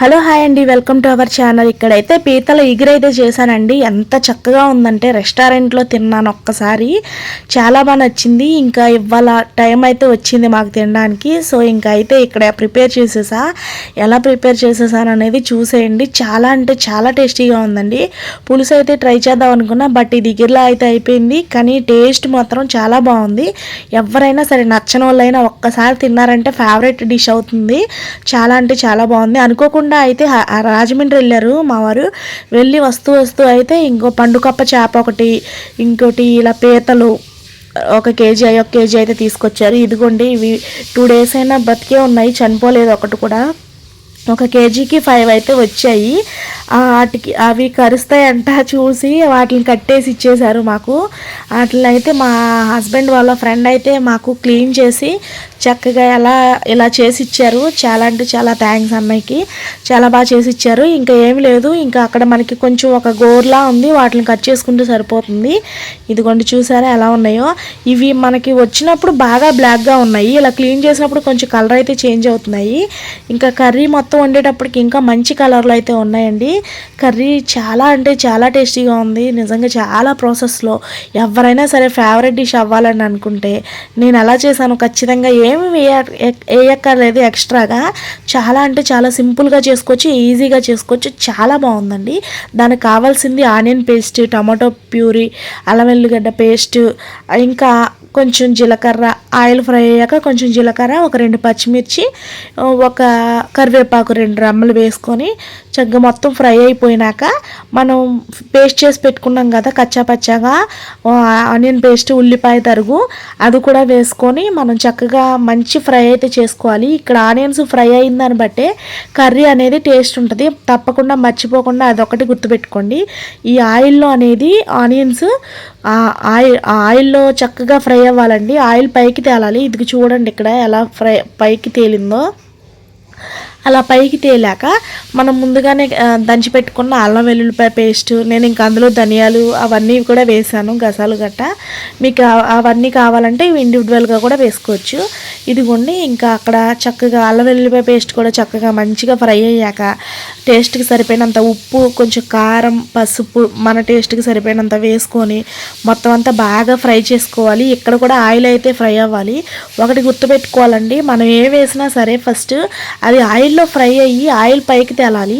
Hello hi అండి, welcome to our channel. ఇక్కడైతే పీతల ఎగురైతే చేశానండి. ఎంత చక్కగా ఉందంటే రెస్టారెంట్లో తిన్నాను ఒక్కసారి, చాలా బాగా నచ్చింది. ఇంకా ఇవాళ టైం అయితే వచ్చింది మాకు తినడానికి. సో ఇంకా అయితే ఇక్కడ ప్రిపేర్ చేసేసా. ఎలా ప్రిపేర్ చేసేసాను అనేది చూసేయండి. చాలా అంటే చాలా టేస్టీగా ఉందండి. పులుసు అయితే ట్రై చేద్దాం అనుకున్నా, బట్ ఇది ఎగిరిలా అయితే అయిపోయింది. కానీ టేస్ట్ మాత్రం చాలా బాగుంది. ఎవరైనా సరే నచ్చని వాళ్ళైనా ఒక్కసారి తిన్నారంటే ఫేవరెట్ డిష్ అవుతుంది. చాలా అంటే చాలా బాగుంది. అనుకోకుండా అయితే రాజమండ్రి వెళ్ళారు మా వారు. వెళ్ళి వస్తూ అయితే ఇంకో పండుకప్ప చేప ఒకటి, ఇంకోటి ఇలా పీతలు ఒక కేజీ అయితే తీసుకొచ్చారు. ఇదిగోండి, ఇవి 2 days అయినా బతికే ఉన్నాయి, చనిపోలేదు ఒకటి కూడా. ఒక కేజీకి 5 అయితే వచ్చాయి. వాటికి అవి కరుస్తాయంట చూసి వాటిని కట్టేసి ఇచ్చేశారు మాకు. వాటిని అయితే మా హస్బెండ్ వాళ్ళ ఫ్రెండ్ అయితే మాకు క్లీన్ చేసి చక్కగా ఇలా చేసి ఇచ్చారు. చాలా అంటే చాలా థ్యాంక్స్ అన్నయ్యకి, చాలా బాగా చేసి ఇచ్చారు. ఇంకా ఏమి లేదు, ఇంకా అక్కడ మనకి కొంచెం ఒక గోర్లా ఉంది, వాటిని కట్ చేసుకుంటే సరిపోతుంది. ఇదిగోండి, చూసారా ఎలా ఉన్నాయో. ఇవి మనకి వచ్చినప్పుడు బాగా బ్లాక్గా ఉన్నాయి, ఇలా క్లీన్ చేసినప్పుడు కొంచెం కలర్ అయితే చేంజ్ అవుతున్నాయి. ఇంకా కర్రీ మొత్తం వండేటప్పటికి ఇంకా మంచి కలర్లో అయితే ఉన్నాయండి. కర్రీ చాలా అంటే చాలా టేస్టీగా ఉంది నిజంగా. చాలా ప్రాసెస్లో ఎవరైనా సరే ఫేవరెట్ డిష్ అవ్వాలని అనుకుంటే నేను అలా చేశాను. ఖచ్చితంగా ఏమి వేయక్కర్లేదు ఎక్స్ట్రాగా. చాలా అంటే చాలా సింపుల్గా చేసుకోవచ్చు, ఈజీగా చేసుకోవచ్చు. చాలా బాగుందండి. దానికి కావాల్సింది ఆనియన్ పేస్ట్, టమాటో ప్యూరీ, అల్లం వెల్లిగడ్డ పేస్ట్, ఇంకా కొంచెం జీలకర్ర, ఆయిల్ ఫ్రై అయ్యాక కొంచెం జీలకర్ర, ఒక 2 పచ్చిమిర్చి, ఒక కరివేపాకు 2 రెమ్మలు వేసుకొని చక్కగా మొత్తం ఫ్రై అయిపోయినాక మనం పేస్ట్ చేసి పెట్టుకున్నాం కదా కచ్చాపచ్చాగా, ఆనియన్ పేస్ట్, ఉల్లిపాయ తరుగు, అది కూడా వేసుకొని మనం చక్కగా మంచి ఫ్రై అయితే చేసుకోవాలి. ఇక్కడ ఆనియన్స్ ఫ్రై అయిందని బట్టే కర్రీ అనేది టేస్ట్ ఉంటుంది. తప్పకుండా మర్చిపోకుండా అదొకటి గుర్తుపెట్టుకోండి. ఈ ఆయిల్లో అనేది ఆనియన్స్ ఆయిల్లో చక్కగా ఫ్రై అవ్వాలండి. ఆయిల్ పైకి తేలాలి. ఇది చూడండి ఇక్కడ ఎలా పైకి తేలిందో. అలా పైకి తేలాక మనం ముందుగానే దంచి పెట్టుకున్న అల్లం వెల్లుల్లిపాయ పేస్ట్, నేను ఇంకా అందులో ధనియాలు అవన్నీ కూడా వేసాను, గసాలు గట్ట. మీకు అవన్నీ కావాలంటే ఇవి ఇండివిజువల్గా కూడా వేసుకోవచ్చు. ఇదిగోండి, ఇంకా అక్కడ చక్కగా అల్లం వెల్లుల్లిపాయ పేస్ట్ కూడా చక్కగా మంచిగా ఫ్రై అయ్యాక టేస్ట్కి సరిపోయినంత ఉప్పు, కొంచెం కారం, పసుపు మన టేస్ట్కి సరిపోయినంత వేసుకొని మొత్తం అంతా బాగా ఫ్రై చేసుకోవాలి. ఇక్కడ కూడా ఆయిల్ అయితే ఫ్రై అవ్వాలి. ఒకటి గుర్తుపెట్టుకోవాలండి, మనం ఏ వేసినా సరే ఫస్ట్ అది ఆయిల్లో ఫ్రై అయ్యి ఆయిల్ పైకి తేలాలి.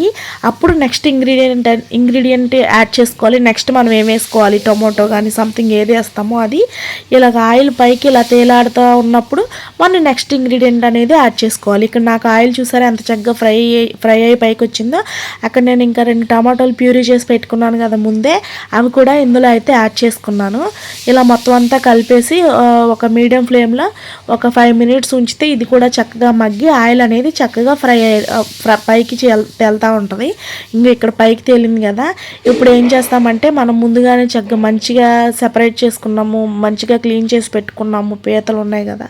అప్పుడు నెక్స్ట్ ఇంగ్రీడియంట్ యాడ్ చేసుకోవాలి. నెక్స్ట్ మనం ఏం వేసుకోవాలి, టొమాటో కానీ సంథింగ్ ఏది వేస్తామో అది. ఇలాగ ఆయిల్ పైకి ఇలా తేలాడుతూ ఉన్నప్పుడు మనం నెక్స్ట్ ఇంగ్రీడియంట్ అనేది యాడ్ చేసుకోవాలి. ఇక్కడ నాకు ఆయిల్ చూసారా ఎంత చక్కగా ఫ్రై అయ్యి పైకి వచ్చిందో. అక్కడ నేను ఇంకా 2 టమాటోలు ప్యూరీ చేసి పెట్టుకున్నాను కదా ముందే, అవి కూడా ఇందులో అయితే యాడ్ చేసుకున్నాను. ఇలా మొత్తం అంతా కలిపేసి ఒక మీడియం ఫ్లేమ్లో ఒక 5 minutes ఉంచితే ఇది కూడా చక్కగా మగ్గి ఆయిల్ అనేది చక్కగా పైకి తేలుతూ ఉంటుంది. ఇంకా ఇక్కడ పైకి తేలింది కదా. ఇప్పుడు ఏం చేస్తామంటే మనం ముందుగానే చక్కగా మంచిగా సెపరేట్ చేసుకున్నాము, మంచిగా క్లీన్ చేసి పెట్టుకున్నాము పీతలు ఉన్నాయి కదా,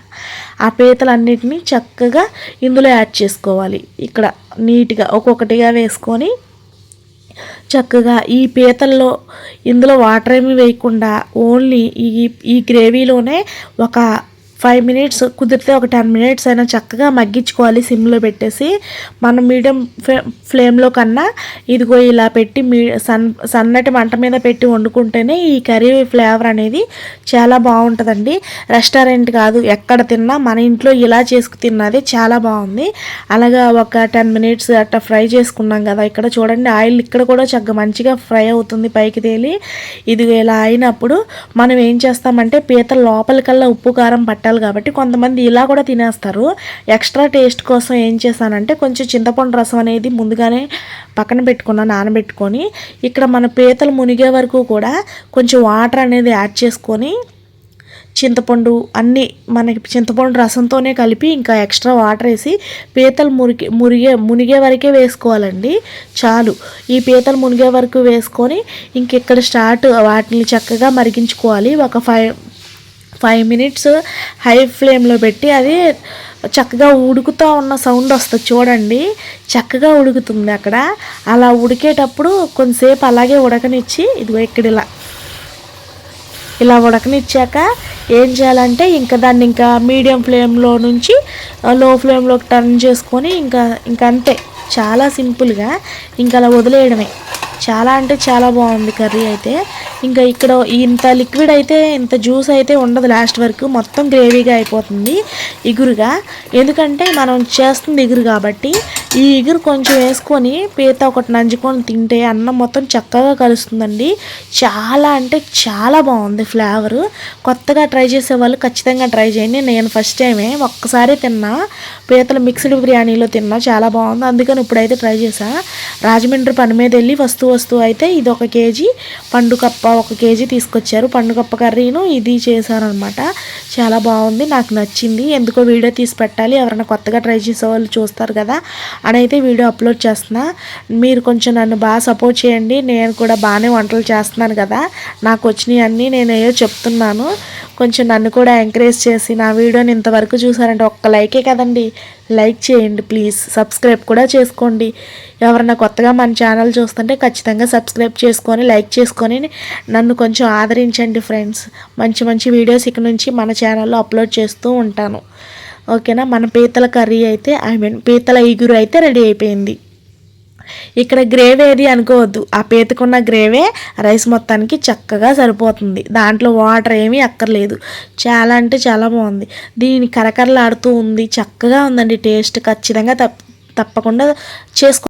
ఆ పీతలన్నిటినీ చక్కగా ఇందులో యాడ్ చేసుకోవాలి. ఇక్కడ నీట్గా ఒక్కొక్కటిగా వేసుకొని చక్కగా ఈ పీతల్లో ఇందులో వాటర్ ఏమీ వేయకుండా ఓన్లీ ఈ గ్రేవీలోనే ఒక 5 minutes, కుదిరితే ఒక 10 minutes అయినా చక్కగా మగ్గించుకోవాలి సిమ్లో పెట్టేసి. మనం మీడియం ఫ్లేమ్లో కన్నా ఇదిగో ఇలా పెట్టి సన్నటి మంట మీద పెట్టి వండుకుంటేనే ఈ కర్రీ ఫ్లేవర్ అనేది చాలా బాగుంటుందండి. రెస్టారెంట్ కాదు, ఎక్కడ తిన్నా మన ఇంట్లో ఇలా చేసుకు తిన్నది చాలా బాగుంది. అలాగా ఒక 10 minutes అట్లా ఫ్రై చేసుకున్నాం కదా. ఇక్కడ చూడండి ఆయిల్ ఇక్కడ కూడా చక్కగా మంచిగా ఫ్రై అవుతుంది పైకి తేలి. ఇది ఇలా అయినప్పుడు మనం ఏం చేస్తామంటే పీతల లోపలికల్లా ఉప్పు కారం పట్టాలి కాబట్టి కొంతమంది ఇలా కూడా తినేస్తారు. ఎక్స్ట్రా టేస్ట్ కోసం ఏం చేశానంటే కొంచెం చింతపండు రసం అనేది ముందుగానే పక్కన పెట్టుకున్నాను నానబెట్టుకొని. ఇక్కడ మన పీతలు మునిగే వరకు కూడా కొంచెం వాటర్ అనేది యాడ్ చేసుకొని చింతపండు అన్నీ మనకి చింతపండు రసంతోనే కలిపి ఇంకా ఎక్స్ట్రా వాటర్ వేసి పీతలు మునిగే వరకే వేసుకోవాలండి. చాలు, ఈ పీతలు మునిగే వరకు వేసుకొని ఇంకెక్కడ వాటిని చక్కగా మరిగించుకోవాలి. ఒక 5 minutes హై ఫ్లేమ్లో పెట్టి అది చక్కగా ఉడుకుతూ ఉన్న సౌండ్ వస్తుంది చూడండి, చక్కగా ఉడుకుతుంది అక్కడ. అలా ఉడికేటప్పుడు కొంతసేపు అలాగే ఉడకనిచ్చి ఇదిగో ఇక్కడ ఇలా ఉడకనిచ్చాక ఏం చేయాలంటే ఇంకా దాన్ని ఇంకా మీడియం ఫ్లేమ్లో నుంచి లో ఫ్లేమ్లోకి టర్న్ చేసుకొని ఇంకా అంతే. చాలా సింపుల్గా ఇంకా అలా వదిలేయడమే. చాలా అంటే చాలా బాగుంది కర్రీ అయితే. ఇంకా ఇక్కడ ఇంత లిక్విడ్ అయితే, ఇంత జ్యూస్ అయితే ఉండదు, లాస్ట్ వరకు మొత్తం గ్రేవీగా అయిపోతుంది ఇగురుగా. ఎందుకంటే మనం చేస్తుంది ఇగురు కాబట్టి ఈ ఇగురు కొంచెం వేసుకొని పీత ఒకటి నంచుకొని తింటే అన్నం మొత్తం చక్కగా కలుస్తుందండి. చాలా అంటే చాలా బాగుంది ఫ్లేవరు. కొత్తగా ట్రై చేసే వాళ్ళు ఖచ్చితంగా ట్రై చేయండి. నేను ఫస్ట్ టైమే ఒక్కసారి తిన్నా, పీతల మిక్స్డ్ బిర్యానీలో తిన్నా, చాలా బాగుంది. అందుకని ఇప్పుడైతే ట్రై చేసా. రాజమండ్రి పని మీద వెళ్ళి వస్తూ అయితే ఇది 1 కేజీ పండుకప్ప 1 కేజీ తీసుకొచ్చారు. పండుకప్ప కర్రీను ఇది చేశారనమాట. చాలా బాగుంది, నాకు నచ్చింది. ఎందుకో వీడియో తీసి పెట్టాలి, ఎవరైనా కొత్తగా ట్రై చేసే వాళ్ళు చూస్తారు కదా అని అయితే వీడియో అప్లోడ్ చేస్తున్నా. మీరు కొంచెం నన్ను బాగా సపోర్ట్ చేయండి. నేను కూడా బాగానే వంటలు చేస్తున్నాను కదా, నాకు వచ్చినవి అన్నీ నేను ఏదో చెప్తున్నాను. కొంచెం నన్ను కూడా ఎంకరేజ్ చేసి నా వీడియోని ఇంతవరకు చూసారంటే ఒక్క లైకే కదండి, లైక్ చేయండి ప్లీజ్. సబ్స్క్రైబ్ కూడా చేసుకోండి. ఎవరన్నా కొత్తగా మన ఛానల్ చూస్తుంటే ఖచ్చితంగా సబ్స్క్రైబ్ చేసుకొని లైక్ చేసుకొని నన్ను కొంచెం ఆదరించండి ఫ్రెండ్స్. మంచి మంచి వీడియోస్ ఇక నుంచి మన ఛానల్లో అప్లోడ్ చేస్తూ ఉంటాను. ఓకేనా. మన పీతల కర్రీ అయితే పీతల ఇగురు అయితే రెడీ అయిపోయింది. ఇక్కడ గ్రేవీ ఏది అనుకోవద్దు, ఆ పీతకున్న గ్రేవే రైస్ మొత్తానికి చక్కగా సరిపోతుంది. దాంట్లో వాటర్ ఏమీ అక్కర్లేదు. చాలా అంటే చాలా బాగుంది. దీని కరకరలాడుతూ ఉంది, చక్కగా ఉందండి టేస్ట్. ఖచ్చితంగా తప్పకుండా చేసుకో.